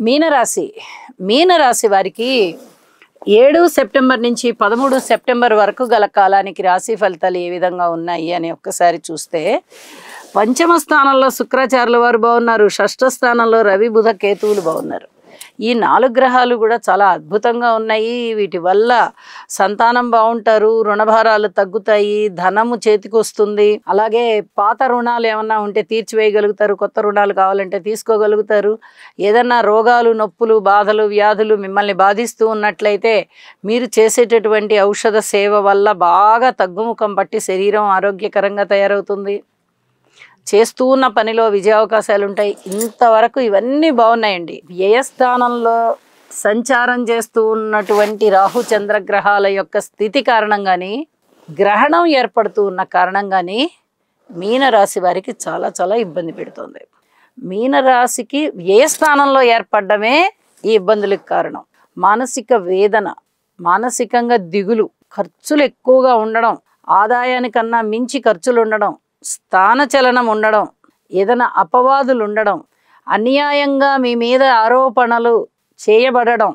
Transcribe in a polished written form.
మీనరాశి మీనరాశి వారికి 7 సెప్టెంబర్ నుంచి 13 సెప్టెంబర్ వరకు గల కాలానికి రాశి ఫలితాలు ఏ విధంగా ఉన్నాయి అని ఒక్కసారి చూస్తే పంచమ స్థానంలో శుక్రాచార్యుల వారు బాగున్నారు. షష్ఠ స్థానంలో రవి బుధ కేతువులు బాగున్నారు. ఈ 4 గ్రహాలు కూడా చాలా అద్భుతంగా ఉన్నాయి. వీటి వల్ల సంతానం బాగుంటారు, రుణభారాలు తగ్గుతాయి, ధనము చేతికి వస్తుంది. అలాగే పాత రుణాలు ఏమన్నా ఉంటే తీర్చివేయగలుగుతారు, కొత్త రుణాలు కావాలంటే తీసుకోగలుగుతారు. ఏదన్నా రోగాలు, నొప్పులు, బాధలు, వ్యాధులు మిమ్మల్ని బాధిస్తూ ఉన్నట్లయితే మీరు చేసేటటువంటి ఔషధ సేవ వల్ల బాగా తగ్గుముఖం పట్టి శరీరం ఆరోగ్యకరంగా తయారవుతుంది. చేస్తూ ఉన్న పనిలో విజయావకాశాలు ఉంటాయి. ఇంతవరకు ఇవన్నీ బాగున్నాయండి. వ్యయస్థానంలో సంచారం చేస్తూ ఉన్నటువంటి రాహు చంద్రగ్రహాల యొక్క స్థితి కారణంగాని, గ్రహణం ఏర్పడుతూ ఉన్న కారణంగాని మీనరాశి వారికి చాలా చాలా ఇబ్బంది పెడుతుంది. మీనరాశికి వ్యయస్థానంలో ఏర్పడమే ఈ ఇబ్బందులకు కారణం. మానసిక వేదన, మానసికంగా దిగులు, ఖర్చులు ఎక్కువగా ఉండడం, ఆదాయానికన్నా మించి ఖర్చులు ఉండడం, స్థానచలనం ఉండడం, ఏదైనా అపవాదులు ఉండడం, అన్యాయంగా మీ మీద ఆరోపణలు చేయబడడం,